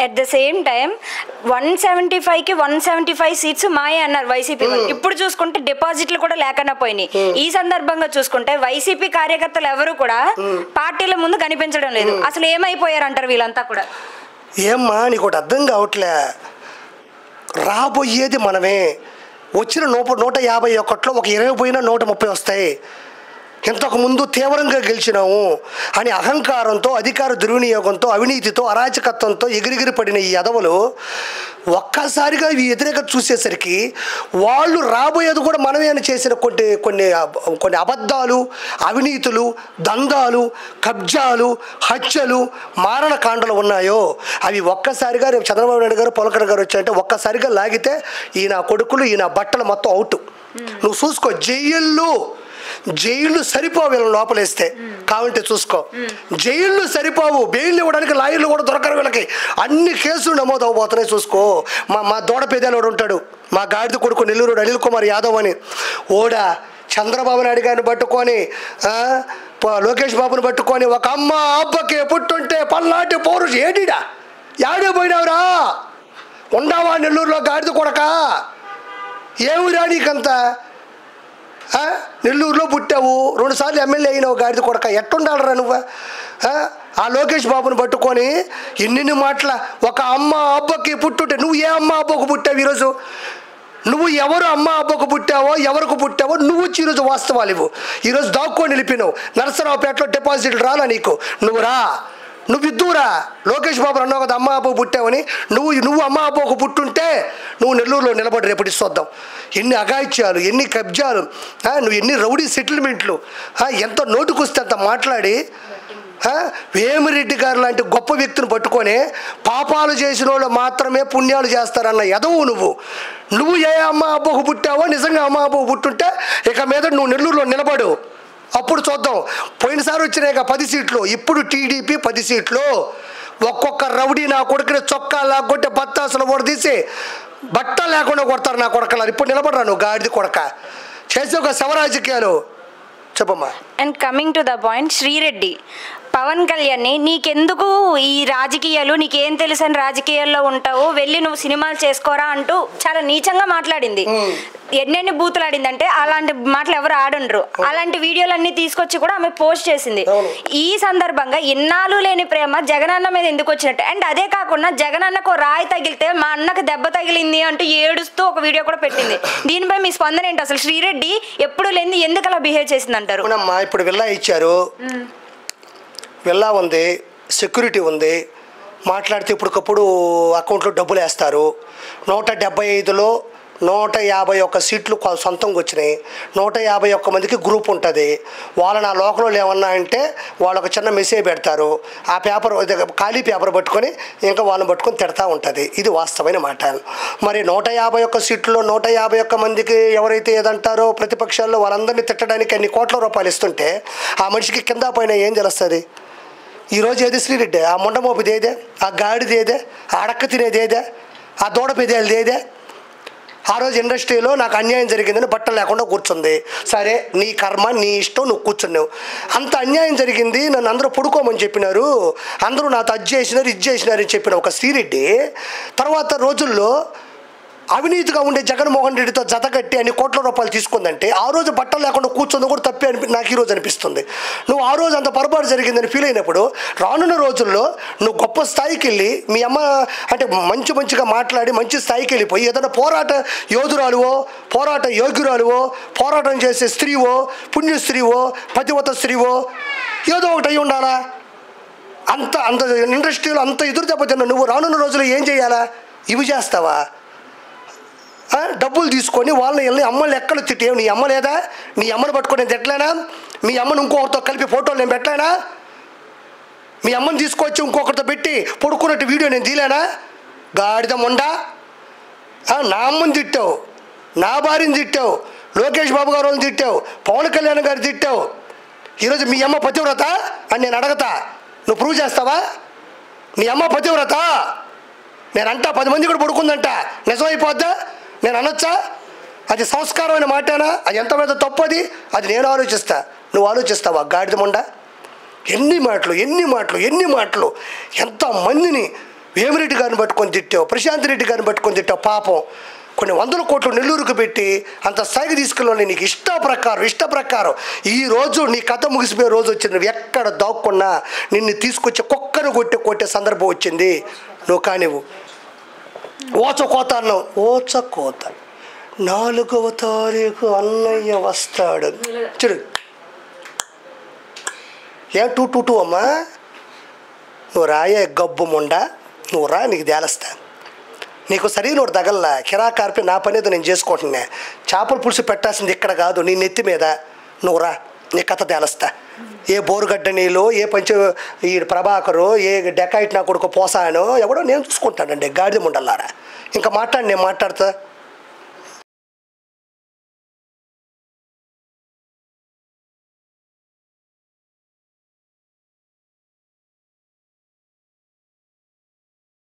At the same time 175కి 175 seats మాయే అన్నారు వైసీపీ. ఇప్పుడు చూసుకుంటే డిపాజిట్లు కూడా లేకుండా పోయినాయి. ఈ సందర్భంగా చూసుకుంటే వైసీపీ కార్యకర్తలు ఎవరు కూడా పార్టీల ముందు కనిపించడం లేదు. అసలు ఏమైపోయారు అంటారు వీళ్ళంతా కూడా? ఏమ్మా నీకు ఒకటి అర్థం కావట్లే, రాబోయేది మనమే. వచ్చిన 151లో ఒక 20 పోయినా 130 వస్తాయి. ఇంతకుముందు తీవ్రంగా గెలిచినాము అని అహంకారంతో, అధికార దుర్వినియోగంతో, అవినీతితో, అరాచకత్వంతో ఎగిరిగిరి పడిన ఈ యదవులు ఒక్కసారిగా ఈ వ్యతిరేకత చూసేసరికి వాళ్ళు రాబోయేది కూడా మనమే అని చేసిన కొన్ని అబద్ధాలు, అవినీతులు, దందాలు, కబ్జాలు, హత్యలు, మారణకాండలు ఉన్నాయో అవి ఒక్కసారిగా రేపు చంద్రబాబు నాయుడు గారు, పొలకర గారు వచ్చాయంటే ఒక్కసారిగా లాగితే ఈయన కొడుకులు, ఈయన బట్టలు మొత్తం అవుట్. నువ్వు చూసుకో, జైళ్ళు సరిపోవు వీళ్ళని లోపలేస్తే, కావాలంటే చూసుకో. జైళ్ళు సరిపోవు, బెయిల్ ఇవ్వడానికి లాయర్లు కూడా దొరకరు వీళ్ళకి. అన్ని కేసులు నమోదు అవబోతున్నాయి చూసుకో. మా దోడ పేదేలోడు ఉంటాడు, మా గాడిద కొడుకు నెల్లూరు అనిల్ కుమార్ యాదవ్ అని, ఓడా చంద్రబాబు నాయుడు గారిని పట్టుకొని, లోకేష్ బాబుని పట్టుకొని ఒక అమ్మ అబ్బకి పుట్టుంటే పల్నాటి పౌరుషు ఏడిడా యాడే పోయినావురా, ఉండవా నెల్లూరులో గాడిద కొడక, ఏమిరా నీకంతా? నెల్లూరులో పుట్టావు, 2 సార్లు ఎమ్మెల్యే అయినావు, గాడిద కొడక ఎట్టుండాలరా నువ్వు? ఆ లోకేష్ బాబుని పట్టుకొని ఎన్ని మాటల ఒక అమ్మ అబ్బకి పుట్టుంటే, నువ్వు ఏ అమ్మ అబ్బకు పుట్టావు ఈరోజు? నువ్వు ఎవరు అమ్మ అబ్బకు పుట్టావో, ఎవరికి పుట్టావో నువ్వు వచ్చి ఈరోజు వాస్తవాలు ఇవ్వు. ఈరోజు దాక్కొని నిలిపినావు. నరసరావుపేటలో డిపాజిట్లు రాలా నీకు? నువ్వు ఇద్దురా. లోకేష్ బాబు అన్నావు కదా అమ్మ అబ్బకు పుట్టావని, నువ్వు అమ్మ అబ్బకు పుట్టుంటే నువ్వు నెల్లూరులో నిలబడి రేపటి చూద్దాం. ఎన్ని అఘాయిత్యాలు, ఎన్ని కబ్జాలు, నువ్వు ఎన్ని రౌడీ సెటిల్మెంట్లు, ఎంత నోటుకొస్తే అంత మాట్లాడి వేమిరెడ్డి గారు లాంటి గొప్ప వ్యక్తిని పట్టుకొని పాపాలు చేసిన వాళ్ళు మాత్రమే పుణ్యాలు చేస్తారన్న ఎదవు నువ్వు ఏ అమ్మ అబ్బకు పుట్టావో, నిజంగా అమ్మ అబ్బకు పుట్టుంటే ఇక మీద నువ్వు నెల్లూరులో నిలబడు, అప్పుడు చూద్దాం. పోయినసారి వచ్చినాయి 10 సీట్లు, ఇప్పుడు టీడీపీ 10 సీట్లు. ఒక్కొక్క రౌడీ నా కొడుకుని చొక్కా లాక్కొట్టే బత్తాసులు కూడా తీసి బట్ట లేకుండా కొడతారు నా కొడకలు. ఇప్పుడు నిలబడరా నువ్వు గాడిది కొడక, చేసే ఒక శవరాజకీయాలు. చెప్పమ్మా. And coming to the point, Sri Reddy Pawan కళ్యాణ్ని నీకెందుకు ఈ రాజకీయాలు, నీకేం తెలుసు అని రాజకీయాల్లో ఉంటావు, వెళ్ళి నువ్వు సినిమాలు చేసుకోరా అంటూ చాలా నీచంగా మాట్లాడింది. ఎన్నెన్ని బూతులు ఆడిందంటే అలాంటి మాటలు ఎవరు ఆడుండ్రు. అలాంటి వీడియోలన్నీ తీసుకొచ్చి కూడా ఆమె పోస్ట్ చేసింది. ఈ సందర్భంగా ఇన్నాళ్ళు లేని ప్రేమ జగనన్న మీద ఎందుకు వచ్చినట్టు? అండ్ అదే కాకుండా జగనన్నకు రాయి తగిలితే మా అన్నకు దెబ్బ తగిలింది అంటూ ఏడుస్తూ ఒక వీడియో కూడా పెట్టింది. దీనిపై మీ స్పందన ఏంటి? అసలు శ్రీరెడ్డి ఎప్పుడు లేని ఎందుకు అలా బిహేవ్ చేసింది అంటారు? ఇప్పుడు విల్లా ఇచ్చారు, విల్లా ఉంది, సెక్యూరిటీ ఉంది, మాట్లాడితే ఇప్పటికప్పుడు అకౌంట్లో డబ్బులు వేస్తారు. 175లో 151 సీట్లు సొంతంగా వచ్చినాయి. 151 మందికి గ్రూప్ ఉంటుంది. వాళ్ళని ఆ లోకంలో ఏమన్నా అంటే వాళ్ళు ఒక చిన్న మెసేజ్ పెడతారు. ఆ పేపర్ ఖాళీ పేపర్ పట్టుకొని ఇంకా వాళ్ళని పట్టుకొని తిడతా ఉంటుంది. ఇది వాస్తవమైన మాట. మరి 151 సీట్లలో 151 మందికి ఎవరైతే ఏదంటారో ప్రతిపక్షాల్లో వాళ్ళందరినీ తిట్టడానికి అన్ని కోట్ల రూపాయలు ఇస్తుంటే ఆ మనిషికి కింద పైన ఏం తెలుస్తుంది? ఈరోజు ఏది శ్రీరెడ్డి? ఆ ముండమోపిది ఏదే? ఆ గాడిది ఏదే? ఆ అడక్క తినేది ఏదే? ఆ దూడపెదేది ఏదే? ఆ రోజు ఇండస్ట్రీలో నాకు అన్యాయం జరిగిందని బట్టలు లేకుండా కూర్చుంది. సరే, నీ కర్మ, నీ ఇష్టం, నువ్వు కూర్చున్నావు. అంత అన్యాయం జరిగింది, నన్ను అందరూ పడుకోమని చెప్పినారు, అందరూ నాతో అది చేసినారు, ఇది చేసినారు అని చెప్పిన ఒక శ్రీరెడ్డి తర్వాత రోజుల్లో అవినీతిగా ఉండే జగన్మోహన్ రెడ్డితో జతకట్టి అన్ని కోట్ల రూపాయలు తీసుకుందంటే ఆ రోజు బట్టలు లేకుండా కూర్చుంది కూడా తప్పే నాకు ఈరోజు అనిపిస్తుంది. నువ్వు ఆ రోజు అంత పొరపాటు జరిగిందని ఫీల్ అయినప్పుడు రానున్న రోజుల్లో నువ్వు గొప్ప స్థాయికి వెళ్ళి మీ అమ్మ అంటే మంచిగా మాట్లాడి మంచి స్థాయికి వెళ్ళిపోయి ఏదైనా పోరాట యోధురాలువో, పోరాట యోగ్యురాలువో, పోరాటం చేసే స్త్రీవో, పుణ్య స్త్రీవో, పతివత స్త్రీవో ఏదో ఒకటి అయి ఉండాలా. అంత ఇండస్ట్రీలో అంత ఎదురు దెబ్బతిన్నా నువ్వు రానున్న రోజుల్లో ఏం చేయాలా? ఇవి చేస్తావా? డబ్బులు తీసుకొని వాళ్ళని వెళ్ళి అమ్మని ఎక్కలు తిట్టేవు. నీ అమ్మ లేదా? నీ అమ్మని పట్టుకొని నేను తిట్టలేనా? మీ అమ్మని ఇంకొకరితో కలిపి ఫోటోలు నేను పెట్టలేనా? మీ అమ్మని తీసుకొచ్చి ఇంకొకరితో పెట్టి పడుకున్నట్టు వీడియో నేను తీలేనా? గాడిద మొండా, నా అమ్మని తిట్టావు, నా భార్యని తిట్టావు, లోకేష్ బాబు గారు వాళ్ళని తిట్టావు, పవన్ కళ్యాణ్ గారు తిట్టావు. ఈరోజు మీ అమ్మ పతివ్రత అని నేను అడగతా, నువ్వు ప్రూవ్ చేస్తావా? మీ అమ్మ పతివ్రత నేనంటా, 10 మంది కూడా పడుకుందంట, నిజమైపోద్దా? నేను అనొచ్చా? అది సంస్కారమైన మాటేనా? అది ఎంత పెద్ద తప్పది? అది నేను ఆలోచిస్తా, నువ్వు ఆలోచిస్తావా? గాడిద మొండ, ఎన్ని మాటలు ఎంతమందిని వేమిరెడ్డి గారిని పట్టుకొని తిట్టావు, ప్రశాంత్ రెడ్డి గారిని పట్టుకొని తిట్టావు. పాపం కొన్ని 100 కోట్లు నెల్లూరుకు పెట్టి అంత స్థాయికి తీసుకెళ్ళి నీకు ఇష్ట ప్రకారం ఈరోజు నీ కథ ముగిసిపోయే రోజు వచ్చింది. నువ్వు ఎక్కడ దాక్కున్నా నిన్ను తీసుకొచ్చి కుక్కను కొట్టే సందర్భం వచ్చింది. నువ్వు కానివ్వు. ఓచకోత అన్నావు. ఓచకోత 4వ తారీఖు అన్నయ్య వస్తాడు. చూడు ఏ 222 అమ్మా. నువ్వు రాయే గబ్బు ముండ, నువ్వు రా, నీకు తేలస్తా. నీకు సరైన తగల్లా కిరాకార్పి నా పని ఏదో నేను చేసుకుంటున్నా. చేపల పులుసు పెట్టాల్సింది ఇక్కడ కాదు, నీ నెత్తి మీద. నువ్వు రా, నీ కథ తేలస్తా. ఏ బోరుగడ్డ నీళ్ళు, ఏ ఈ ప్రభాకరు, ఏ డెకాయిట్ నా కొడుకు పోసానో ఎవడో నేను చూసుకుంటానండి. గాడిద ముండల్లారా. ఇంకా నేను మాట్లాడతా.